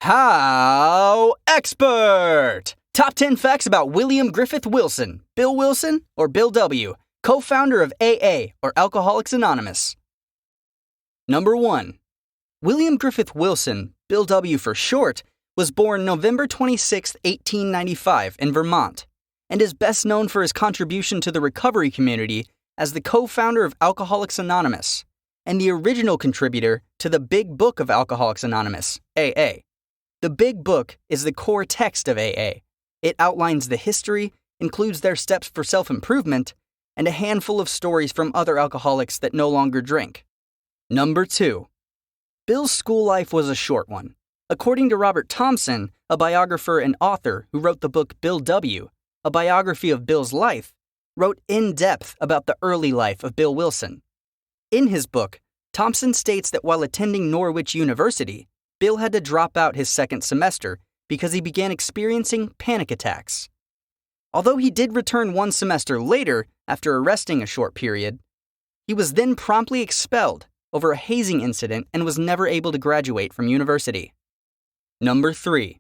HowExpert! Top 10 facts about William Griffith Wilson, Bill Wilson, or Bill W., co-founder of AA, or Alcoholics Anonymous. Number 1. William Griffith Wilson, Bill W. for short, was born November 26, 1895 in Vermont, and is best known for his contribution to the recovery community as the co-founder of Alcoholics Anonymous, and the original contributor to the Big Book of Alcoholics Anonymous, AA. The Big Book is the core text of AA. It outlines the history, includes their steps for self-improvement, and a handful of stories from other alcoholics that no longer drink. Number 2. Bill's school life was a short one. According to Robert Thompson, a biographer and author who wrote the book Bill W., a biography of Bill's life, wrote in depth about the early life of Bill Wilson. In his book, Thompson states that while attending Norwich University, Bill had to drop out his second semester because he began experiencing panic attacks. Although he did return one semester later after arresting a short period, he was then promptly expelled over a hazing incident and was never able to graduate from university. Number 3.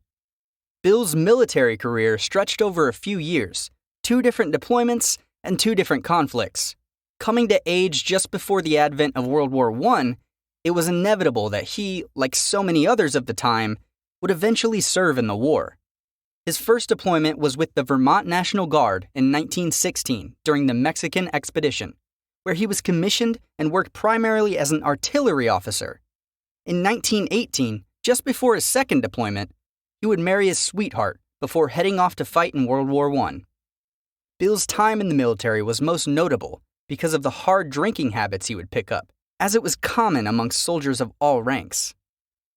Bill's military career stretched over a few years, 2 different deployments, and 2 different conflicts. Coming to age just before the advent of World War I, it was inevitable that he, like so many others of the time, would eventually serve in the war. His first deployment was with the Vermont National Guard in 1916 during the Mexican expedition, where he was commissioned and worked primarily as an artillery officer. In 1918, just before his second deployment, he would marry his sweetheart before heading off to fight in World War I. Bill's time in the military was most notable because of the hard drinking habits he would pick up, as it was common amongst soldiers of all ranks.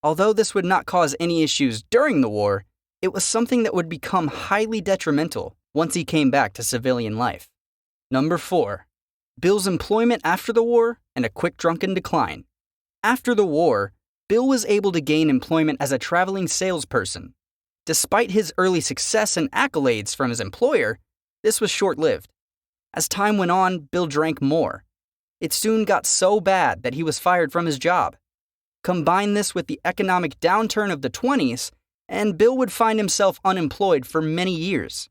Although this would not cause any issues during the war, it was something that would become highly detrimental once he came back to civilian life. Number 4. Bill's employment after the war and a quick drunken decline. After the war, Bill was able to gain employment as a traveling salesperson. Despite his early success and accolades from his employer, this was short-lived. As time went on, Bill drank more. It soon got so bad that he was fired from his job. Combine this with the economic downturn of the 20s, and Bill would find himself unemployed for many years.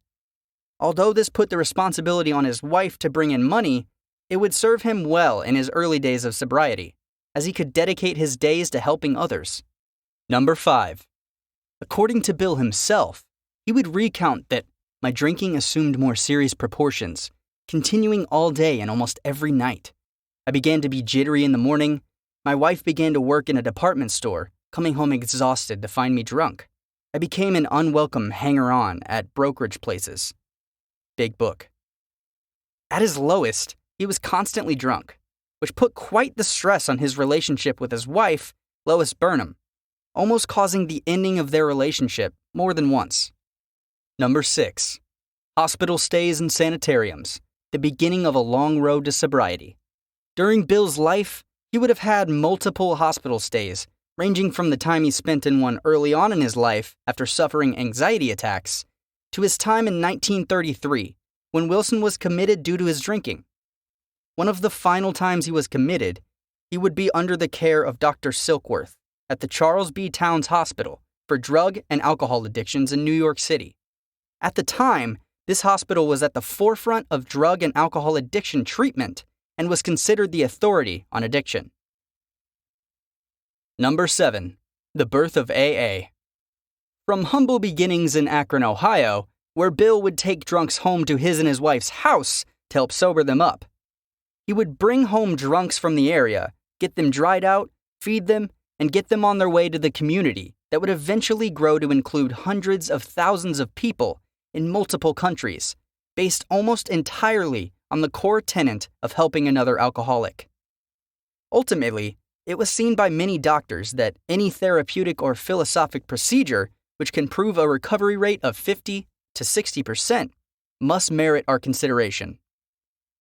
Although this put the responsibility on his wife to bring in money, it would serve him well in his early days of sobriety, as he could dedicate his days to helping others. Number 5. According to Bill himself, he would recount that my drinking assumed more serious proportions, continuing all day and almost every night. I began to be jittery in the morning. My wife began to work in a department store, coming home exhausted to find me drunk. I became an unwelcome hanger-on at brokerage places. Big Book. At his lowest, he was constantly drunk, which put quite the stress on his relationship with his wife, Lois Burnham, almost causing the ending of their relationship more than once. Number 6. Hospital stays and sanitariums, the beginning of a long road to sobriety. During Bill's life, he would have had multiple hospital stays, ranging from the time he spent in one early on in his life after suffering anxiety attacks, to his time in 1933, when Wilson was committed due to his drinking. One of the final times he was committed, he would be under the care of Dr. Silkworth at the Charles B. Towns Hospital for drug and alcohol addictions in New York City. At the time, this hospital was at the forefront of drug and alcohol addiction treatment and was considered the authority on addiction. Number 7. The birth of AA. From humble beginnings in Akron, Ohio, where Bill would take drunks home to his and his wife's house to help sober them up. He would bring home drunks from the area, get them dried out, feed them, and get them on their way to the community that would eventually grow to include hundreds of thousands of people in multiple countries, based almost entirely on the core tenet of helping another alcoholic. Ultimately, it was seen by many doctors that any therapeutic or philosophic procedure which can prove a recovery rate of 50 to 60% must merit our consideration.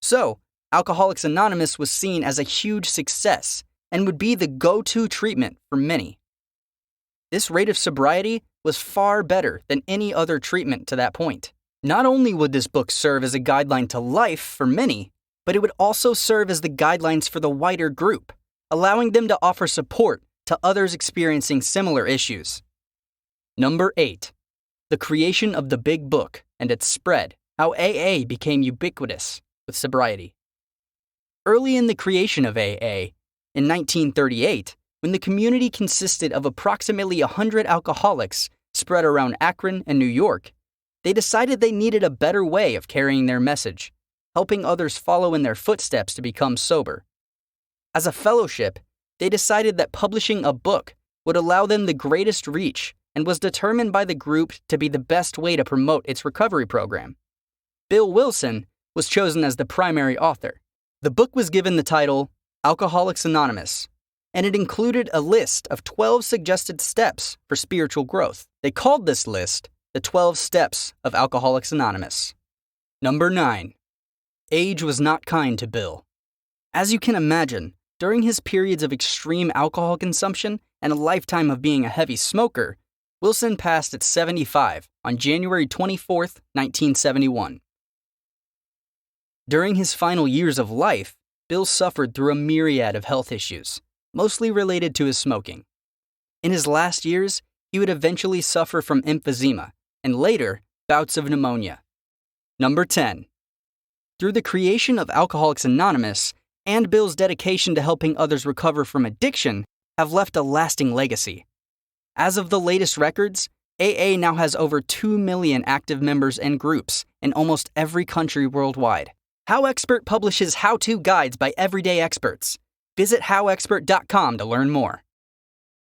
So, Alcoholics Anonymous was seen as a huge success and would be the go-to treatment for many. This rate of sobriety was far better than any other treatment to that point. Not only would this book serve as a guideline to life for many, but it would also serve as the guidelines for the wider group, allowing them to offer support to others experiencing similar issues. Number 8. The creation of the Big Book and its spread, how AA became ubiquitous with sobriety. Early in the creation of AA, in 1938, when the community consisted of approximately 100 alcoholics spread around Akron and New York, they decided they needed a better way of carrying their message, helping others follow in their footsteps to become sober. As a fellowship, they decided that publishing a book would allow them the greatest reach and was determined by the group to be the best way to promote its recovery program. Bill Wilson was chosen as the primary author. The book was given the title Alcoholics Anonymous, and it included a list of 12 suggested steps for spiritual growth. They called this list the 12 Steps of Alcoholics Anonymous. Number 9. Age was not kind to Bill. As you can imagine, during his periods of extreme alcohol consumption and a lifetime of being a heavy smoker, Wilson passed at 75 on January 24, 1971. During his final years of life, Bill suffered through a myriad of health issues, mostly related to his smoking. In his last years, he would eventually suffer from emphysema and later bouts of pneumonia. Number 10. Through the creation of Alcoholics Anonymous and Bill's dedication to helping others recover from addiction have left a lasting legacy. As of the latest records, AA now has over 2 million active members and groups in almost every country worldwide. HowExpert publishes how-to guides by everyday experts. Visit HowExpert.com to learn more.